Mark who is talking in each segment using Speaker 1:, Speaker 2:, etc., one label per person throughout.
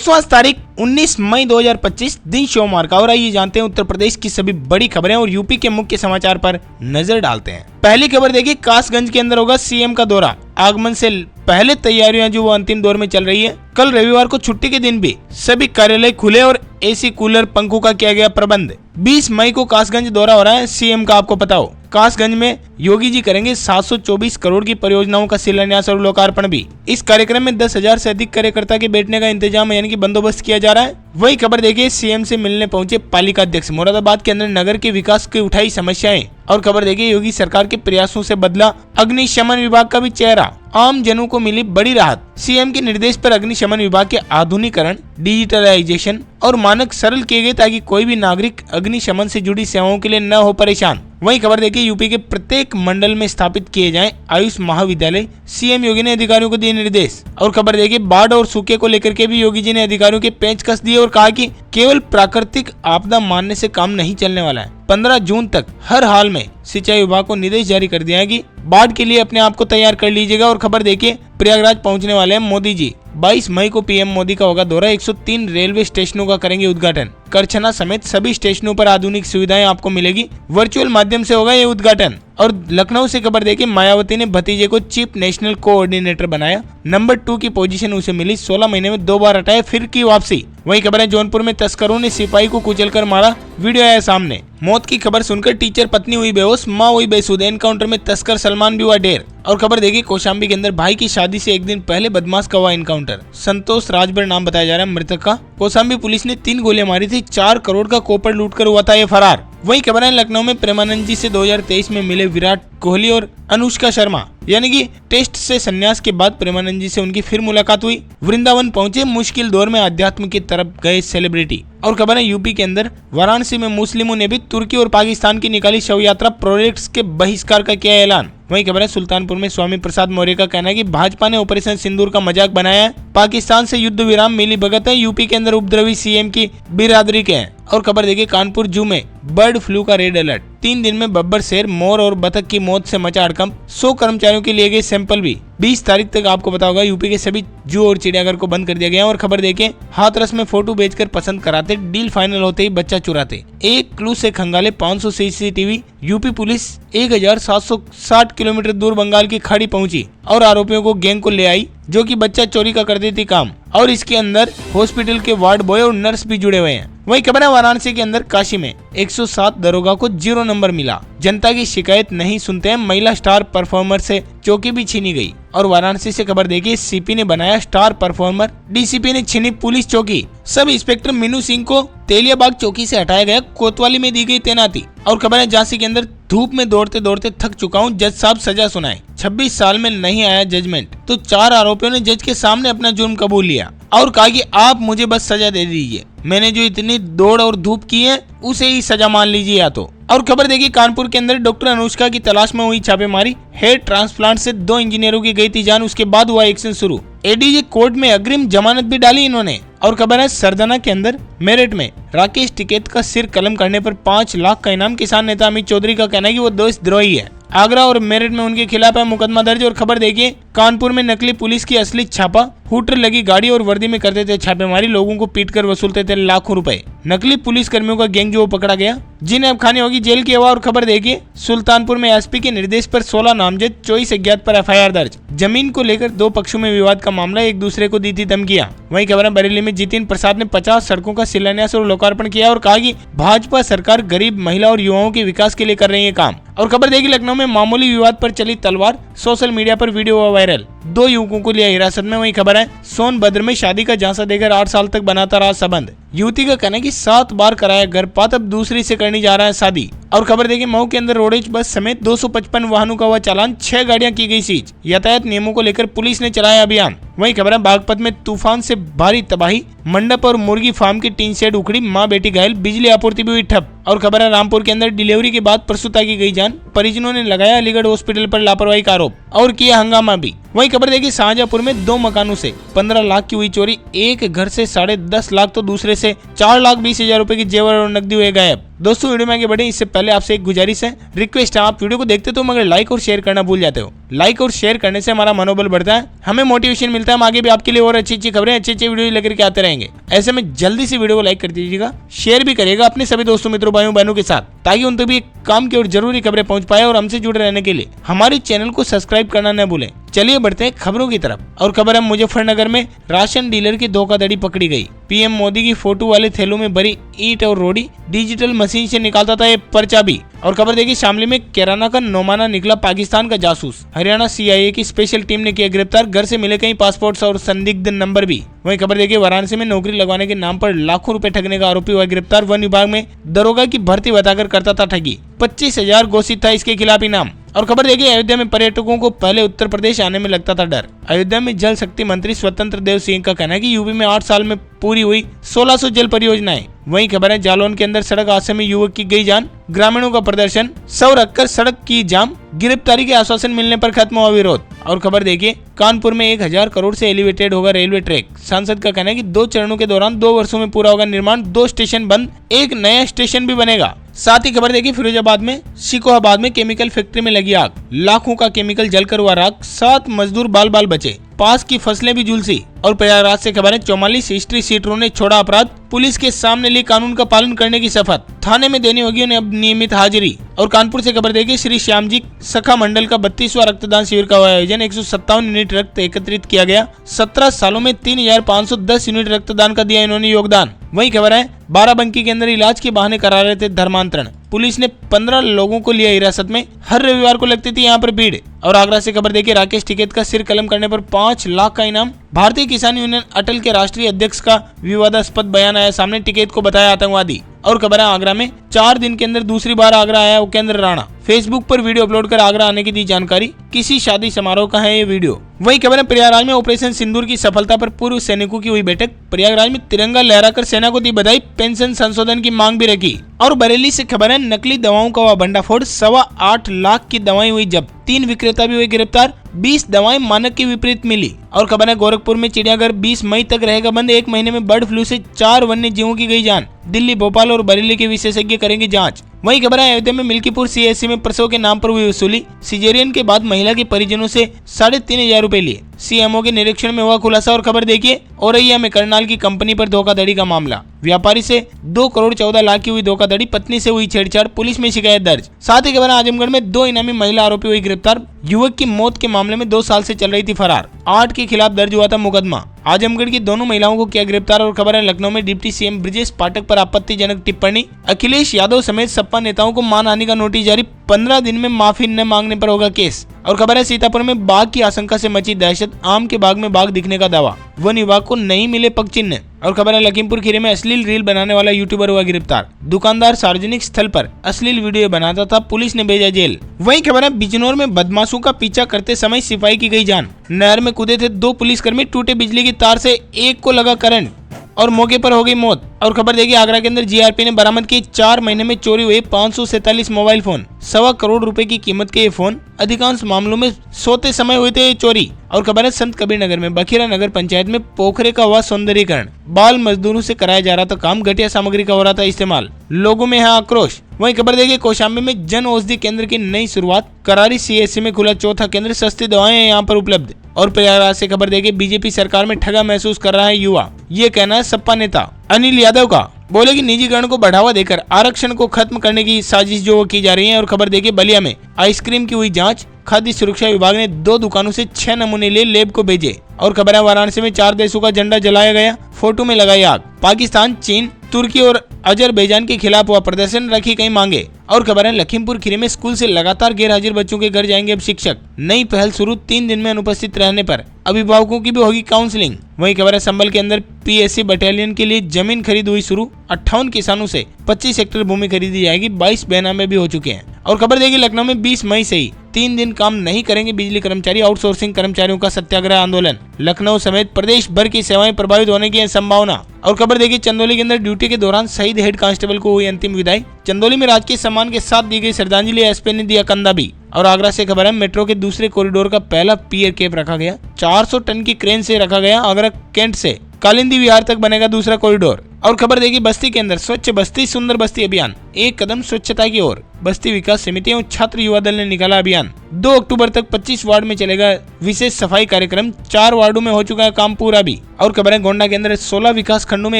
Speaker 1: आज तारीख 19 मई 2025 दिन सोमवार का। और आइए जानते हैं उत्तर प्रदेश की सभी बड़ी खबरें और यूपी के मुख्य समाचार पर नजर डालते हैं। पहली खबर देखिए, कासगंज के अंदर होगा सीएम का दौरा। आगमन से पहले तैयारियां जो वो अंतिम दौर में चल रही है। कल रविवार को छुट्टी के दिन भी सभी कार्यालय खुले और एसी कूलर पंखों का किया गया प्रबंध। 20 मई को कासगंज दौरा हो रहा है सीएम का, आपको पता हो। कासगंज में योगी जी करेंगे 724 करोड़ की परियोजनाओं का शिलान्यास और लोकार्पण भी। इस कार्यक्रम में 10,000 से अधिक कार्यकर्ता के बैठने का इंतजाम यानी कि बंदोबस्त किया जा रहा है। वही खबर देखिए, सीएम से मिलने पहुंचे पालिका अध्यक्ष। मुरादाबाद के अंदर नगर के विकास की उठाई समस्याएं। और खबर देखिए, योगी सरकार के प्रयासों से बदला अग्निशमन विभाग का भी चेहरा। आम जनों को मिली बड़ी राहत। सीएम के निर्देश पर अग्निशमन विभाग के आधुनिकीकरण, डिजिटलाइजेशन और मानक सरल किए गए ताकि कोई भी नागरिक अग्निशमन से जुड़ी सेवाओं के लिए न हो परेशान। वही खबर देखिए, यूपी के प्रत्येक मंडल में स्थापित किए जाएं आयुष महाविद्यालय। सीएम योगी ने अधिकारियों को दिए निर्देश। और खबर देखिए, बाढ़ और सूखे को लेकर के भी योगी जी ने अधिकारियों के पेंचकस दिए और कहा कि केवल प्राकृतिक आपदा मानने से काम नहीं चलने वाला है। 15 जून तक हर हाल में सिंचाई विभाग को निर्देश जारी कर दिया है कि बाढ़ के लिए अपने आप को तैयार कर लीजिएगा। और खबर देखिए, प्रयागराज पहुंचने वाले हैं मोदी जी। 22 मई को पीएम मोदी का होगा दौरा। 103 रेलवे स्टेशनों का करेंगे उद्घाटन। करछना समेत सभी स्टेशनों पर आधुनिक सुविधाएं आपको मिलेगी। वर्चुअल माध्यम से होगा ये उद्घाटन। और लखनऊ से खबर देखिए, मायावती ने भतीजे को चीफ नेशनल कोऑर्डिनेटर बनाया। नंबर 2 की पोजीशन उसे मिली। 16 महीने में 2 बार हटाए, फिर की वापसी। वही खबर है, जौनपुर में तस्करों ने सिपाही को कुचलकर मारा, वीडियो आया सामने। मौत की खबर सुनकर टीचर पत्नी हुई बेहोश, मां हुई बेसुध। एनकाउंटर में तस्कर सलमान भी हुआ ढेर। और खबर देखिए, कौशाम्बी के अंदर भाई की शादी से एक दिन पहले बदमाश का हुआ एनकाउंटर। संतोष राजभर नाम बताया जा रहा है मृतक का। कौशाम्बी पुलिस ने 3 गोलियां मारी थी। 4 करोड़ का कॉपर लूटकर हुआ था ये फरार। वही खबर है, लखनऊ में प्रेमानंद जी से 2023 में मिले विराट कोहली और अनुष्का शर्मा। यानी कि टेस्ट से संन्यास के बाद प्रेमानंद जी से उनकी फिर मुलाकात हुई। वृंदावन पहुंचे, मुश्किल दौर में अध्यात्म की तरफ गए सेलिब्रिटी। और खबर है, यूपी के अंदर वाराणसी में मुस्लिमों ने भी तुर्की और पाकिस्तान की निकाली शव यात्रा। प्रोजेक्ट्स के बहिष्कार का किया ऐलान। वही खबर है, सुल्तानपुर में स्वामी प्रसाद मौर्य का कहना है कि भाजपा ने ऑपरेशन सिंदूर का मजाक बनाया है। पाकिस्तान से युद्ध विराम मिली भगत है। यूपी के अंदर उपद्रवी सीएम की बिरादरी के हैं। और खबर देखिए, कानपुर जू में बर्ड फ्लू का रेड अलर्ट। 3 दिन में बब्बर, शेर, मोर और बतख की मौत से मचा हड़कंप। 100 कर्मचारियों के लिए गए सैंपल भी। 20 तारीख तक आपको पता होगा यूपी के सभी जू और चिड़ियाघर को बंद कर दिया गया। और खबर देखिए, हाथरस में फोटो बेचकर पसंद कराते, डील फाइनल होते ही बच्चा चुराते। एक क्लू से खंगाले 500 सीसीटीवी। यूपी पुलिस 1760 किलोमीटर दूर बंगाल की खाड़ी पहुंची और आरोपियों को गैंग को ले आई जो कि बच्चा चोरी का करती थी काम। और इसके अंदर हॉस्पिटल के वार्ड बॉय और नर्स भी जुड़े हुए हैं। वही खबर है, वाराणसी के अंदर काशी में 107 दरोगा को 0 नंबर मिला। जनता की शिकायत नहीं सुनते हैं। महिला स्टार परफॉर्मर से चौकी भी छीनी गई। और वाराणसी से खबर देखिए, सीपी ने बनाया स्टार परफॉर्मर, डीसीपी ने छीनी पुलिस चौकी। सब इंस्पेक्टर मीनू सिंह को तेलियाबाग चौकी से हटाया गया, कोतवाली में दी गई तैनाती। और खबर है, झांसी के अंदर धूप में दौड़ते दौड़ते थक चुका हूं, जज साहब सजा सुनाए। 26 साल में नहीं आया जजमेंट, तो 4 आरोपियों ने जज के सामने अपना जुर्म कबूल लिया और कहा कि आप मुझे बस सजा दे दीजिए, मैंने जो इतनी दौड़ और धूप की है उसे ही सजा मान लीजिए या तो। और खबर देखिए, कानपुर के अंदर डॉक्टर अनुष्का की तलाश में हुई छापेमारी। हेयर ट्रांसप्लांट से 2 इंजीनियरों की गई थी जान, उसके बाद हुआ एक्शन शुरू। एडीजे कोर्ट में अग्रिम जमानत भी डाली इन्होंने। और खबर है, सरदाना के अंदर मेरठ में राकेश टिकैत का सिर कलम करने पर 5 लाख का इनाम। किसान नेता अमित चौधरी का कहना है कि वो देशद्रोही है। आगरा और मेरठ में उनके खिलाफ है मुकदमा दर्ज। और खबर देखिए, कानपुर में नकली पुलिस की असली छापा। हूटर लगी गाड़ी और वर्दी में करते थे छापेमारी, लोगों को पीटकर वसूलते थे लाखों रुपए। नकली पुलिस कर्मियों का गैंग जो पकड़ा गया, जिन्हें अब खानी होगी जेल की हवा। और खबर देखिए, सुल्तानपुर में एसपी के निर्देश पर 16 नामजद, 24 अज्ञात पर एफआईआर दर्ज। जमीन को लेकर 2 पक्षों में विवाद का मामला, एक दूसरे को दी थी धमकियां। वही खबर है, बरेली में जितिन प्रसाद ने 50 सड़कों का शिलान्यास और लोकार्पण किया और कहा कि भाजपा सरकार गरीब, महिला और युवाओं के विकास के लिए कर रही है काम। और खबर देखिए, लखनऊ में मामूली विवाद पर चली तलवार, सोशल मीडिया पर वीडियो हुआ वायरल। 2 युवकों को लिया हिरासत में। वही खबर है, सोनभद्र में शादी का झांसा देकर 8 साल तक बनाता रहा संबंध। युवती का कहना है कि 7 बार कराया गर्भपात, अब दूसरी से करने जा रहा है शादी। और खबर देखिए, मऊ के अंदर रोडेज बस समेत 255 वाहनों का हुआ चालान, 6 गाड़ियां की गई सीज। यातायात नियमों को लेकर पुलिस ने चलाया अभियान। वही खबर है, बागपत में तूफान से भारी तबाही, मंडप और मुर्गी फार्म की टीन शेड उखड़ी, मां बेटी घायल, बिजली आपूर्ति भी हुई ठप। और खबर है, रामपुर के अंदर डिलीवरी के बाद प्रसूता की गई जान, परिजनों ने लगाया अलीगढ़ हॉस्पिटल पर लापरवाही का आरोप और किया हंगामा भी। वही खबर देखिए, शाहजहांपुर में 2 मकानों से 15 लाख की हुई चोरी। एक घर से 10.5 लाख तो दूसरे से 4,20,000 रुपए की जेवर और नकदी हुए गायब। दोस्तों वीडियो में आगे बढ़े इससे पहले आपसे एक गुजारिश है, रिक्वेस्ट है, आप वीडियो को देखते तो मगर लाइक और शेयर करना भूल जाते हो। लाइक और शेयर करने से हमारा मनोबल बढ़ता है, हमें मोटिवेशन मिलता है, हम आगे भी आपके लिए और अच्छी खबरें अच्छी वीडियो लेकर के आते रहेंगे। ऐसे में जल्दी से वीडियो को लाइक कर दीजिएगा, शेयर भी करिएगा अपने सभी दोस्तों मित्रों भाइयों बहनों के साथ, ताकि उन तक भी काम की और जरूरी खबरें पहुंच पाए। और हमसे जुड़े रहने के लिए हमारे चैनल को सब्सक्राइब करना न भूलें। चलिए बढ़ते हैं खबरों की तरफ। और खबर है मुजफ्फरनगर में राशन डीलर की धोखाधड़ी पकड़ी गई। पीएम मोदी की फोटो वाले थैलों में भरी ईंट और रोड़ी, डिजिटल मशीन से निकालता था ये पर्चा भी। और खबर देखिए शामली में किराना का नौमाना निकला पाकिस्तान का जासूस। हरियाणा सीआईए की स्पेशल टीम ने किया गिरफ्तार, घर से मिले कई पासपोर्ट्स और संदिग्ध नंबर भी। वहीं खबर देखिए वाराणसी में नौकरी लगवाने के नाम पर लाखों रुपए ठगने का आरोपी हुआ गिरफ्तार। वन विभाग में दरोगा की भर्ती बताकर करता था ठगी, 25,000 घोषित था इसके खिलाफ इनाम। और खबर देखिए अयोध्या में पर्यटकों को पहले उत्तर प्रदेश आने में लगता था डर। अयोध्या में जल शक्ति मंत्री स्वतंत्र देव सिंह का कहना है कि यूपी में 8 साल में पूरी हुई 1600 जल परियोजनाएं। वहीं खबर है जालौन के अंदर सड़क हादसे में युवक की गई जान, ग्रामीणों का प्रदर्शन, शव रखकर सड़क की जाम, गिरफ्तारी के आश्वासन मिलने पर खत्म हुआ विरोध। और खबर देखिए कानपुर में 1000 करोड़ से एलिवेटेड होगा रेलवे ट्रैक। सांसद का कहना है कि 2 चरणों के दौरान 2 वर्षों में पूरा होगा निर्माण, 2 स्टेशन बंद, 1 नया स्टेशन भी बनेगा। साथ ही खबर देखिए फिरोजाबाद में शिकोहाबाद में केमिकल फैक्ट्री में लगी आग, लाखों का केमिकल जलकर हुआ राख, 7 मजदूर बाल बाल बचे, पास की फसलें भी झुलसी। और प्रयागराज से खबर है 44 हिस्ट्री सीटरों ने छोड़ा अपराध, पुलिस के सामने ली कानून का पालन करने की शपथ, थाने में देनी होगी उन्हें अब नियमित हाजिरी। और कानपुर से खबर देखिए श्री श्यामजी सखा मंडल का 32वां रक्तदान शिविर का आयोजन, 157 यूनिट रक्त एकत्रित किया गया। 17 सालों में 3510 यूनिट रक्तदान का दिया इन्होंने योगदान। वही खबर है बाराबंकी के अंदर इलाज के बहाने करा रहे थे धर्मांतरण, पुलिस ने 15 लोगों को लिया हिरासत में, हर रविवार को लगती थी यहाँ पर भीड़। और आगरा से खबर देखिए राकेश टिकैत का सिर कलम करने पर 5 लाख का इनाम। भारतीय किसान यूनियन अटल के राष्ट्रीय अध्यक्ष का विवादास्पद बयान आया सामने, टिकैत को बताया आतंकवादी। और खबर है आगरा में 4 दिन के अंदर दूसरी बार आगरा आया उपेंद्र राणा, फेसबुक पर वीडियो अपलोड कर आगरा आने की दी जानकारी, किसी शादी समारोह का है ये वीडियो। वही खबर है प्रयागराज में ऑपरेशन सिंदूर की सफलता पर पूर्व सैनिकों की हुई बैठक, प्रयागराज में तिरंगा लहराकर सेना को दी बधाई, पेंशन संशोधन की मांग भी रखी। और बरेली से खबर है नकली दवाओं का हुआ भंडाफोड़, 8.25 लाख की दवाएं हुई जब्त, 3 विक्रेता भी हुए गिरफ्तार, 20 दवाएं मानक के विपरीत मिली। और खबर है गोरखपुर में चिड़ियाघर 20 मई तक रहेगा बंद, 1 महीने में बर्ड फ्लू से 4 वन्य जीवों की गई जान, दिल्ली भोपाल और बरेली के विशेषज्ञ करेंगे जांच। वहीं खबर है अयोध्या में मिल्कीपुर सीएससी में प्रसव के नाम पर हुई वसूली, सिजेरियन के बाद महिला के परिजनों से 3500 रुपए लिए, सीएमओ के निरीक्षण में हुआ खुलासा। और खबर देखिए औरैया में करनाल की कंपनी पर धोखाधड़ी का मामला, व्यापारी से 2 करोड़ 14 लाख की हुई धोखाधड़ी, पत्नी से हुई छेड़छाड़, पुलिस में शिकायत दर्ज। साथ ही खबर आजमगढ़ में 2 इनामी महिला आरोपी हुई गिरफ्तार, युवक की मौत के मामले में 2 साल से चल रही थी फरार, 8 के खिलाफ दर्ज हुआ था मुकदमा। आजमगढ़ की दोनों महिलाओं को किया गिरफ्तार। और खबर है लखनऊ में डिप्टी सीएम ब्रजेश पाठक पर आपत्तिजनक टिप्पणी, अखिलेश यादव समेत सपा नेताओं को मानहानि का नोटिस जारी, 15 दिन में माफी न मांगने पर होगा केस। और खबर है सीतापुर में बाघ की आशंका से मची दहशत, आम के बाग में बाघ दिखने का दावा, वन विभाग को नहीं मिले पग चिन्ह। और खबर है लखीमपुर खीरी में अश्लील रील बनाने वाला यूट्यूबर हुआ गिरफ्तार, दुकानदार सार्वजनिक स्थल पर अश्लील वीडियो बनाता था, पुलिस ने भेजा जेल। वहीं खबर है बिजनौर में बदमाशों का पीछा करते समय सिपाही की गई जान, नहर में कूदे थे 2 पुलिसकर्मी, टूटे बिजली की तार से एक को लगा करंट और मौके पर हो गई मौत। और खबर देखिए आगरा के अंदर जीआरपी ने बरामद की 4 महीने में चोरी हुए 547 मोबाइल फोन, 1.25 करोड़ रुपए की कीमत के ये फोन, अधिकांश मामलों में सोते समय हुए थे चोरी। और खबर है संत कबीर नगर में बखीरा नगर पंचायत में पोखरे का हुआ सौंदर्यीकरण, बाल मजदूरों से कराया जा रहा था काम, घटिया सामग्री का हो रहा था इस्तेमाल, लोगों में है आक्रोश। वहीं खबर देखिए कौशाम्बी में जन औषधि केंद्र की नई शुरुआत, करारी सीएससी में खुला 4था केंद्र, सस्ती दवाएं यहाँ पर उपलब्ध। और प्रयागराज से खबर देखिए बीजेपी सरकार में ठगा महसूस कर रहा है युवा, ये कहना है सपा नेता अनिल यादव का, बोले कि निजीकरण को बढ़ावा देकर आरक्षण को खत्म करने की साजिश जो की जा रही है। और खबर देखिए बलिया में आइसक्रीम की हुई जांच, खाद्य सुरक्षा विभाग ने 2 दुकानों से 6 नमूने ले लैब को भेजे। और खबर है वाराणसी में 4 देशों का झंडा जलाया गया, फोटो में लगाई आग, पाकिस्तान, चीन, तुर्की और अजरबैजान के खिलाफ हुआ प्रदर्शन, रखी कई मांगे। और खबर है लखीमपुर खीरी में स्कूल से लगातार गैर हाजिर बच्चों के घर जाएंगे अब शिक्षक, नई पहल शुरू, 3 दिन में अनुपस्थित रहने पर अभिभावकों की भी होगी काउंसलिंग। वहीं खबर है संभल के अंदर पीएससी बटालियन के लिए जमीन खरीद हुई शुरू, 58 किसानों से 25 हेक्टेयर भूमि खरीदी जाएगी, 22 बेनामे भी हो चुके हैं। और खबर देखिए लखनऊ में 20 मई से ही 3 दिन काम नहीं करेंगे बिजली कर्मचारी, आउटसोर्सिंग कर्मचारियों का सत्याग्रह आंदोलन, लखनऊ समेत प्रदेश भर की सेवाएं प्रभावित होने की है संभावना। और खबर देखिए चंदौली के अंदर ड्यूटी के दौरान शहीद हेड कांस्टेबल को हुई अंतिम विदाई, चंदौली में राजकीय सम्मान के साथ दी गई श्रद्धांजलि, एसपी ने दिया कंधा भी। और आगरा से खबर है मेट्रो के दूसरे कॉरिडोर का पहला पियर कैप रखा गया, 400 टन की क्रेन से रखा गया, आगरा कैंट से कालिंदी विहार तक बनेगा दूसरा कॉरिडोर। और खबर देखिए बस्ती के अंदर स्वच्छ बस्ती सुंदर बस्ती अभियान, एक कदम स्वच्छता की ओर। बस्ती विकास समिति और छात्र युवा दल ने निकाला अभियान। 2 अक्टूबर तक 25 वार्ड में चलेगा विशेष सफाई कार्यक्रम। 4 वार्डों में हो चुका है काम पूरा भी। और खबर है गोंडा के अंदर 16 विकास खंडों में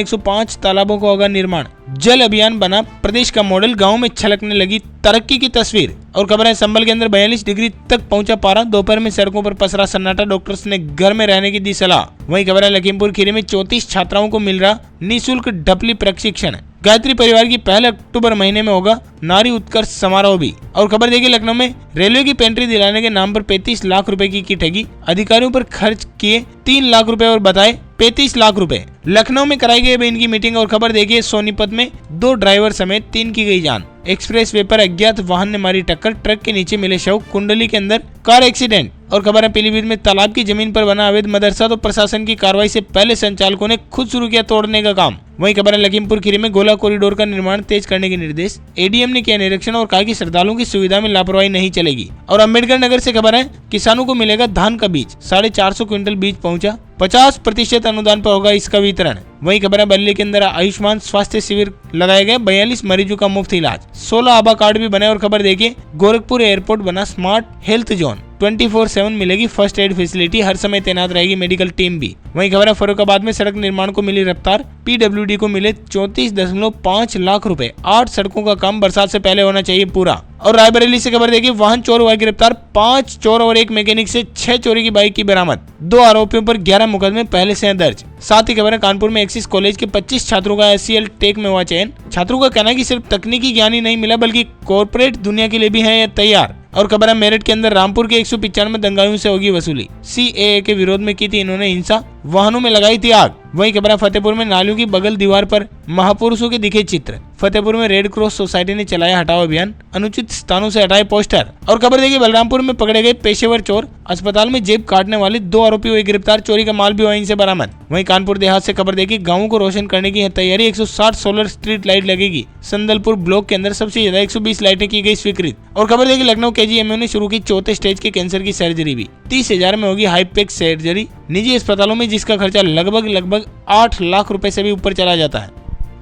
Speaker 1: 105 तालाबों का होगा निर्माण। जल अभियान बना प्रदेश का मॉडल, गाँव में छलकने लगी तरक्की की तस्वीर। और खबर है संभल के अंदर 42 डिग्री तक पहुंचा पारा। दोपहर में सड़कों पर पसरा सन्नाटा, डॉक्टर्स ने घर में रहने की दी सलाह। वहीं खबर है लखीमपुर खीरी में 34 छात्राओं को मिल रहा निःशुल्क ढपली प्रशिक्षण। गायत्री परिवार की 1 अक्टूबर महीने में होगा नारी उत्कर्ष समारोह भी। और खबर देखिए लखनऊ में रेलवे की पेंट्री दिलाने के नाम पर 35 लाख रुपए की ठगी। अधिकारियों पर खर्च किए 3 लाख रुपए और बताए 35 लाख रुपए। लखनऊ में कराई गई इनकी मीटिंग। और खबर देखिए सोनीपत में 2 ड्राइवर समेत 3 की गई जान। एक्सप्रेस वे पर अज्ञात वाहन ने मारी टक्कर, ट्रक के नीचे मिले शव। कुंडली के अंदर कार एक्सीडेंट। और खबर है पीलीभीत में तालाब की जमीन पर बना अवैध मदरसा, तो प्रशासन की कार्रवाई से पहले संचालकों ने खुद शुरू किया तोड़ने का काम। वहीं खबर है लखीमपुर खीरी में गोला कॉरिडोर का निर्माण तेज करने के निर्देश। एडीएम ने किया निरीक्षण और कहा कि श्रद्धालुओं की सुविधा में लापरवाही नहीं चलेगी। और अम्बेडकर नगर से खबर है किसानों को मिलेगा धान का बीज। 450 क्विंटल बीज पहुंचा। 50% अनुदान पर होगा इसका वितरण। वहीं खबर है बल्ली के अंदर आयुष्मान स्वास्थ्य शिविर लगाए गए। 42 मरीजों का मुफ्त इलाज। 16 आभा कार्ड भी बने। और खबर देखिए गोरखपुर एयरपोर्ट बना स्मार्ट हेल्थ जोन। 24/7 मिलेगी फर्स्ट एड फैसिलिटी, हर समय तैनात रहेगी मेडिकल टीम भी। वहीं खबर है फर्रुखाबाद में सड़क निर्माण को मिली रफ्तार। पीडब्ल्यूडी को मिले 34.5 लाख रुपए। 8 सड़कों का काम बरसात से पहले होना चाहिए पूरा। और रायबरेली से खबर देखिए वाहन चोर हुआ गिरफ्तार। 5 चोर और 1 मैकेनिक से 6 चोरी की बाइक की बरामद। 2 आरोपियों पर 11 मुकदमे पहले से दर्ज। साथ ही खबर है कानपुर में एक्सिस कॉलेज के 25 छात्रों का SCL टेक में हुआ चयन। छात्रों का कहना है कि सिर्फ तकनीकी ज्ञान ही नहीं मिला बल्कि कॉर्पोरेट दुनिया के लिए भी है तैयार। और खबर है मेरठ के अंदर रामपुर के 195 दंगाइयों से होगी वसूली। CAA के विरोध में की थी इन्होंने हिंसा, वाहनों में लगाई थी आग। वहीं खबर है फतेहपुर में नालियों की बगल दीवार पर महापुरुषों के दिखे चित्र। फतेहपुर में रेड क्रॉस सोसाइटी ने चलाया हटाओ अभियान, अनुचित स्थानों से हटाए पोस्टर। और खबर देखिए बलरामपुर में पकड़े गए पेशेवर चोर। अस्पताल में जेब काटने वाले 2 आरोपी हुए गिरफ्तार। चोरी का माल भी हुआ इनसे बरामद। वहीं कानपुर देहात से खबर देखिए गाँवों को रोशन करने की है तैयारी। 160 सोलर स्ट्रीट लाइट लगेगी। संदलपुर ब्लॉक के अंदर सबसे ज्यादा 120 लाइटें की गई स्वीकृत। और खबर देखिए लखनऊ KGMU ने शुरू की 4थे स्टेज के कैंसर की सर्जरी भी। 30,000 में होगी हाईपेक सर्जरी। निजी अस्पतालों में जिसका खर्चा लगभग 8 लाख रुपए से भी ऊपर चला जाता है।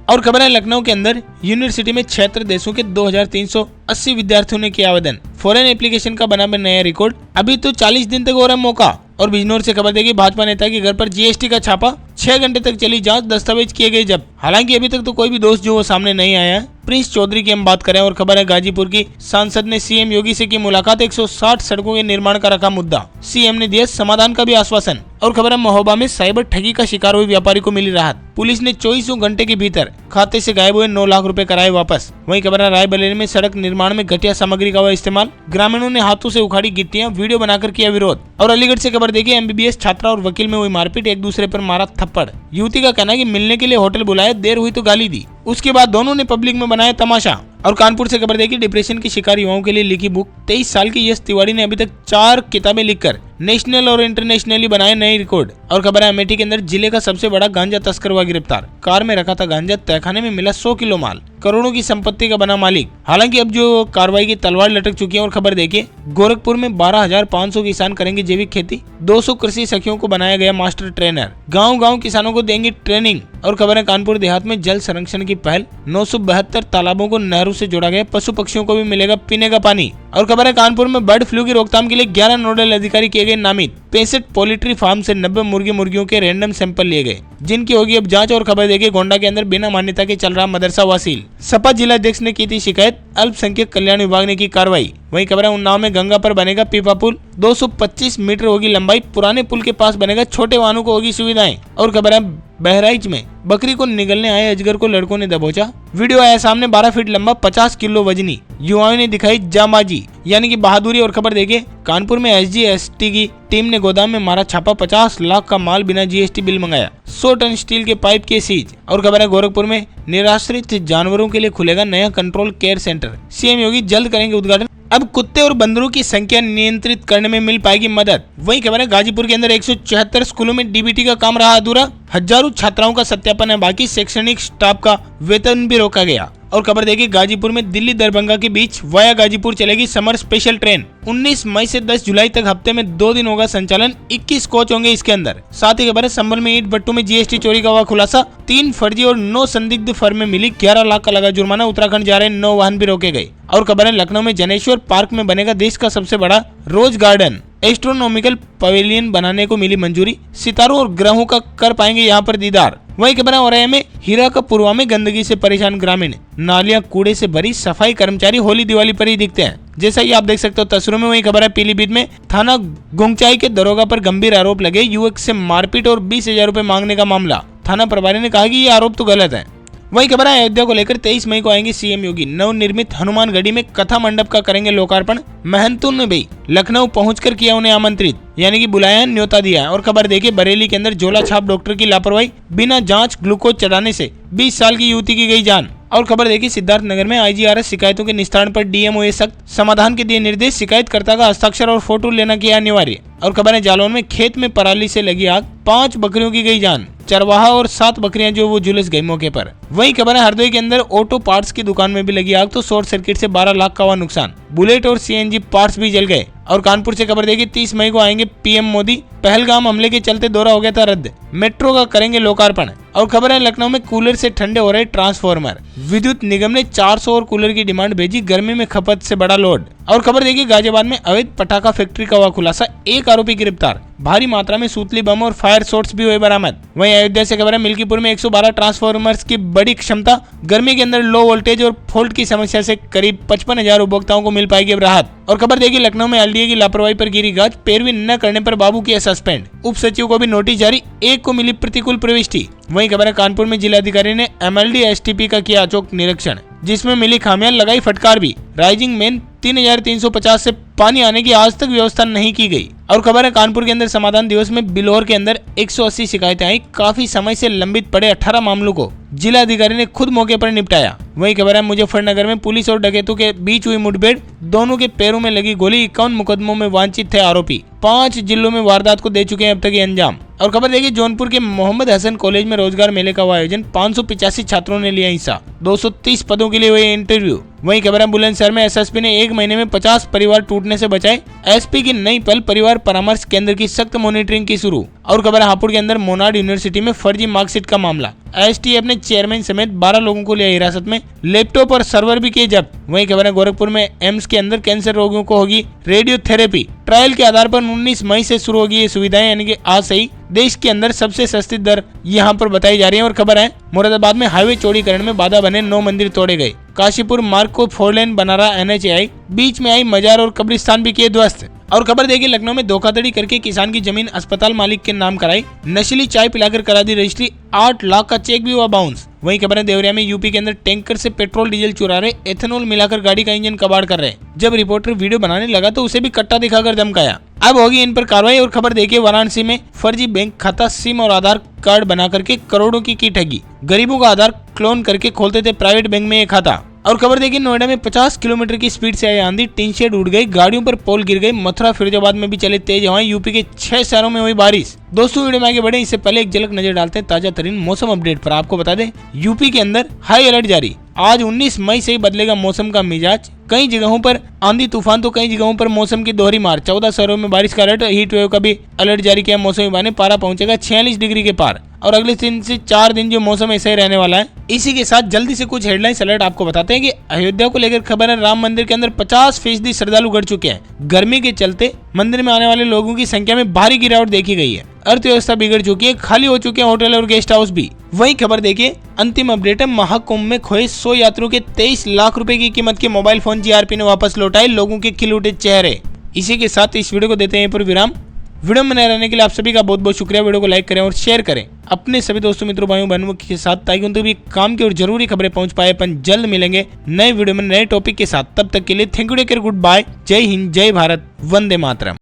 Speaker 1: और खबर है लखनऊ के अंदर यूनिवर्सिटी में 76 देशों के 2380 विद्यार्थियों ने किया आवेदन। फॉरेन एप्लीकेशन का बना नया रिकॉर्ड। अभी तो 40 दिन तक हो रहा है मौका। और बिजनौर से खबर देखिए भाजपा नेता के घर पर GST का छापा। 6 घंटे तक चली जांच, दस्तावेज किए गए जब्त। हालांकि अभी तक तो कोई भी दोष जो वो सामने नहीं आया है। प्रिंस चौधरी की हम बात करें। और खबर है गाजीपुर की सांसद ने CM योगी से की मुलाकात। 160 सड़कों के निर्माण का रखा मुद्दा। CM ने दिया समाधान का भी आश्वासन। और खबर है महोबा में साइबर ठगी का शिकार हुए व्यापारी को मिली राहत। पुलिस ने 24 घंटे के भीतर खाते से गायब हुए 9 लाख रुपए कराए वापस। वहीं खबर है रायबरेली में सड़क निर्माण में घटिया सामग्री का हुआ इस्तेमाल। ग्रामीणों ने हाथों से उखाड़ी गिट्टियां, वीडियो बनाकर किया विरोध। और अलीगढ़ से खबर देखिए MBBS छात्रा और वकील में हुई मारपीट, एक दूसरे पर मारा थप्पड़। युवती का कहना है कि मिलने के लिए होटल बुलाया, देर हुई तो गाली दी। उसके बाद दोनों ने पब्लिक में बनाया तमाशा। और कानपुर से खबर देखिए डिप्रेशन की शिकार युवाओं के लिए लिखी बुक। 23 साल की यश तिवारी ने अभी तक 4 किताबें लिखकर नेशनल और इंटरनेशनली बनाए नए रिकॉर्ड। और खबर है अमेठी के अंदर जिले का सबसे बड़ा गांजा तस्कर हुआ गिरफ्तार। कार में रखा था गांजा, तहखाने में मिला 100 किलो माल। करोड़ों की संपत्ति का बना मालिक। हालांकि अब जो कार्रवाई की तलवार लटक चुकी है। और खबर देखिए गोरखपुर में 12,500 किसान करेंगे जैविक खेती। 200 कृषि सखियों को बनाया गया मास्टर ट्रेनर। गांव-गांव किसानों को देंगे ट्रेनिंग। और खबर है कानपुर देहात में जल संरक्षण की पहल। 972 तालाबों को नहरों से जोड़ा गया। पशु पक्षियों को भी मिलेगा पीने का पानी। और खबर है कानपुर में बर्ड फ्लू की रोकथाम के लिए 11 नोडल अधिकारी किए गए नामित। 65 पोल्ट्री फार्म से 90 मुर्गियों के रैंडम सैंपल लिए गए, जिनकी होगी अब जांच। और खबर देखिए गोंडा के अंदर बिना मान्यता के चल रहा मदरसा वासील। सपा जिलाध्यक्ष ने की थी शिकायत, अल्पसंख्यक कल्याण विभाग ने की कार्रवाई। वहीं खबर है उन्नाव में गंगा पर बनेगा पीपा पुल। 225 मीटर होगी लंबाई। पुराने पुल के पास बनेगा, छोटे वाहनों को होगी सुविधाएं। और खबर है बहराइच में बकरी को निगलने आए अजगर को लड़कों ने दबोचा। वीडियो आया सामने, 12 फीट लंबा, 50 किलो वजनी। युवाओं ने दिखाई जांबाजी यानी कि बहादुरी। और खबर देखिए कानपुर में SGST की टीम ने गोदाम में मारा छापा। 50 लाख का माल बिना GST बिल मंगाया। 100 टन स्टील के पाइप के सीज। और खबर है गोरखपुर में निराश्रित जानवरों के लिए खुलेगा नया कंट्रोल केयर सेंटर। CM योगी जल्द करेंगे उद्घाटन। अब कुत्ते और बंदरों की संख्या नियंत्रित करने में मिल पाएगी मदद। वहीं खबर है गाजीपुर के अंदर 174 स्कूलों में DBT का काम रहा अधूरा। हजारों छात्राओं का सत्यापन है बाकी। शैक्षणिक स्टाफ का वेतन भी रोका गया। और खबर देखिए गाजीपुर में दिल्ली दरभंगा के बीच वाया गाजीपुर चलेगी समर स्पेशल ट्रेन। 19 मई से 10 जुलाई तक हफ्ते में 2 दिन होगा संचालन, 21 कोच होंगे इसके अंदर। साथ ही खबर है संभल में ईंट भट्टू में जीएसटी चोरी का हुआ खुलासा, 3 फर्जी और 9 संदिग्ध फर्म में मिली 11 लाख का लगा जुर्माना, उत्तराखंड जा रहे 9 वाहन भी रोके गए। और खबर है लखनऊ में जनेश्वर पार्क में बनेगा देश का सबसे बड़ा रोज गार्डन, एस्ट्रोनॉमिकल पवेलियन बनाने को मिली मंजूरी, सितारों और ग्रहों का कर पाएंगे यहाँ पर दीदार। वही खबर है औरैया में हीरा का पुरवा में गंदगी से परेशान ग्रामीण, नालियां कूड़े से भरी, सफाई कर्मचारी होली दिवाली पर ही दिखते हैं, जैसा कि आप देख सकते हो तस्वीरों में। वही खबर है पीलीभीत में थाना गुंगचाई के दरोगा पर गंभीर आरोप लगे, युवक से मारपीट और 20,000 रुपए मांगने का मामला। थाना प्रभारी ने कहा कि ये आरोप तो गलत है। वही खबर है अयोध्या को लेकर 23 मई को आएंगे सीएम योगी, नवनिर्मित हनुमानगढ़ी में कथा मंडप का करेंगे लोकार्पण। महंतों ने भी लखनऊ पहुंचकर किया उन्हें आमंत्रित, यानी कि बुलाया, न्योता दिया है। और खबर देखिए बरेली के अंदर झोला छाप डॉक्टर की लापरवाही, बिना जांच ग्लूकोज चढ़ाने से 20 साल की युवती की गई जान। और खबर देखिए सिद्धार्थनगर में आईजीआरएस शिकायतों के निस्तारण पर डीएमओ ए सख्त, समाधान के दिए निर्देश, शिकायतकर्ता का हस्ताक्षर और फोटो लेना किया अनिवार्य। और खबर है जालौन में खेत में पराली से लगी आग, 5 बकरियों की गई जान, चरवाहा और 7 बकरियां जो वो झुलस गई मौके पर। वही खबर है हरदोई के अंदर ऑटो पार्ट्स की दुकान में भी लगी आग, तो शॉर्ट सर्किट से 12 लाख का हुआ नुकसान, बुलेट और सीएनजी पार्ट्स भी जल गए। और कानपुर से खबर देखिए 30 मई को आएंगे पीएम मोदी, पहलगाम हमले के चलते दौरा हो गया था रद्द, मेट्रो का करेंगे लोकार्पण। और खबर है लखनऊ में कूलर से ठंडे हो रहे ट्रांसफार्मर, विद्युत निगम ने 400 और कूलर की डिमांड भेजी, गर्मी में खपत से बड़ा लोड। और खबर देखिए गाजियाबाद में अवैध पटाखा फैक्ट्री का हुआ खुलासा, 1 आरोपी गिरफ्तार, भारी मात्रा में सूतली बम और फायर शॉट्स भी हुए बरामद। वहीं अयोध्या से खबर है मिल्कीपुर में 112 ट्रांसफार्मर्स की बड़ी क्षमता, गर्मी के अंदर लो वोल्टेज और फॉल्ट की समस्या से करीब 55,000 उपभोक्ताओं को मिल पाएगी अब राहत। और खबर देखिए लखनऊ में एलडीए की लापरवाही पर गिरी गाज, पैरवी न करने पर बाबू किया सस्पेंड, उप सचिव को भी नोटिस जारी, 1 को मिली प्रतिकूल प्रविष्टि। वहीं खबर है कानपुर में जिलाधिकारी ने एमएलडी एसटीपी का किया अचूक निरीक्षण, जिसमें मिली खामियां, लगाई फटकार भी। राइजिंग मेन 3350 से पानी आने की आज तक व्यवस्था नहीं की गई। और खबर है कानपुर के अंदर समाधान दिवस में बिल्हौर के अंदर 180 शिकायतें आई, काफी समय से लंबित पड़े 18 मामलों को जिला अधिकारी ने खुद मौके पर निपटाया। वही खबर है मुजफ्फरनगर में पुलिस और डकैतों के बीच हुई मुठभेड़, दोनों के पैरों में लगी गोली, 51 मुकदमों में वांछित थे आरोपी, 5 जिलों में वारदात को दे चुके हैं अब तक ये अंजाम। और खबर देखिए जौनपुर के मोहम्मद हसन कॉलेज में रोजगार मेले का हुआ आयोजन, 585 छात्रों ने लिया हिस्सा, 230 पदों के लिए हुए इंटरव्यू। वहीं खबर है बुलंदशहर में एसएसपी ने 1 महीने में 50 परिवार टूटने से बचाए, एसपी की नई पहल, परिवार परामर्श केंद्र की सख्त मॉनिटरिंग की शुरू। और खबर है हापुड़ के अंदर मोनाड यूनिवर्सिटी में फर्जी मार्कशीट का मामला, एसटीएफ ने चेयरमैन समेत 12 लोगों को लिया हिरासत में, लैपटॉप और सर्वर भी किए जब्त। वहीं खबर है गोरखपुर में एम्स के अंदर कैंसर रोगियों को होगी रेडियोथेरेपी, ट्रायल के आधार पर 19 मई से शुरू होगी ये सुविधाएं, यानी कि आज से ही देश के अंदर सबसे सस्ती दर यहाँ पर बताई जा रही है। और खबर है मुरादाबाद में हाईवे चौड़ीकरण में बाधा बने 9 मंदिर तोड़े गए, काशीपुर मार्ग को 4 लेन बना रहा एनएचएआई, बीच में आई मजार और कब्रिस्तान भी किए ध्वस्त। और खबर देखिए लखनऊ में धोखाधड़ी करके किसान की जमीन अस्पताल मालिक के नाम कराई, नशीली चाय पिलाकर करा दी रजिस्ट्री, 8 लाख का चेक भी हुआ बाउंस। वहीं खबर है देवरिया में यूपी के अंदर टैंकर से पेट्रोल डीजल चुरा रहे, एथेनॉल मिलाकर गाड़ी का इंजन कबाड़ कर रहे। जब रिपोर्टर वीडियो बनाने लगा तो उसे भी कट्टा दिखाकर धमकाया, अब होगी इन पर कार्रवाई। और खबर देखिए वाराणसी में फर्जी बैंक खाता, सिम और आधार कार्ड बना करके करोड़ों की ठगी, गरीबों का आधार क्लोन करके खोलते थे प्राइवेट बैंक में एक खाता। और खबर देखिए नोएडा में 50 किलोमीटर की स्पीड से आई आंधी, टीन शेड उड़ गई, गाड़ियों पर पोल गिर गई, मथुरा फिरोजाबाद में भी चले तेज हवाएं, यूपी के 6 शहरों में हुई बारिश। दोस्तों वीडियो में आगे बढ़े इससे पहले एक झलक नजर डालते हैं ताजा तरीन मौसम अपडेट पर। आपको बता दें यूपी के अंदर हाई अलर्ट जारी, आज 19 मई से ही बदलेगा मौसम का मिजाज, कई जगहों पर आंधी तूफान तो कई जगहों पर मौसम की दोहरी मार, 14 शहरों में बारिश का अलर्ट, हीट वेव का भी अलर्ट जारी किया मौसम विभाग ने, पारा पहुंचेगा 46 डिग्री के पार। और अगले 3 से 4 दिन जो मौसम ऐसा ही रहने वाला है। इसी के साथ जल्दी से कुछ हेडलाइंस अलर्ट आपको बताते हैं कि अयोध्या को लेकर खबर है, राम मंदिर के अंदर 50% श्रद्धालु घट चुके हैं, गर्मी के चलते मंदिर में आने वाले लोगों की संख्या में भारी गिरावट देखी गई है, अर्थव्यवस्था बिगड़ चुकी है, खाली हो चुके हैं होटल और गेस्ट हाउस भी। वही खबर देखिए अंतिम अपडेट है, महाकुंभ में खोए 100 यात्रियों के 23 लाख रुपए की कीमत के मोबाइल फोन जीआरपी ने वापस लौटाए, लोगों के खिल उठे चेहरे। इसी के साथ इस वीडियो को देते हैं पर विराम। वीडियो में नए रहने के लिए आप सभी का बहुत बहुत शुक्रिया। वीडियो को लाइक करें और शेयर करें अपने सभी दोस्तों मित्रों भाइयों बहनों के साथ, ताकि उन तक भी काम की और जरूरी खबरें पहुंच पाए। अपन जल्द मिलेंगे नए वीडियो में नए टॉपिक के साथ, तब तक के लिए thank you, take care, goodbye, जय हिंद, जय भारत, वंदे मातरम।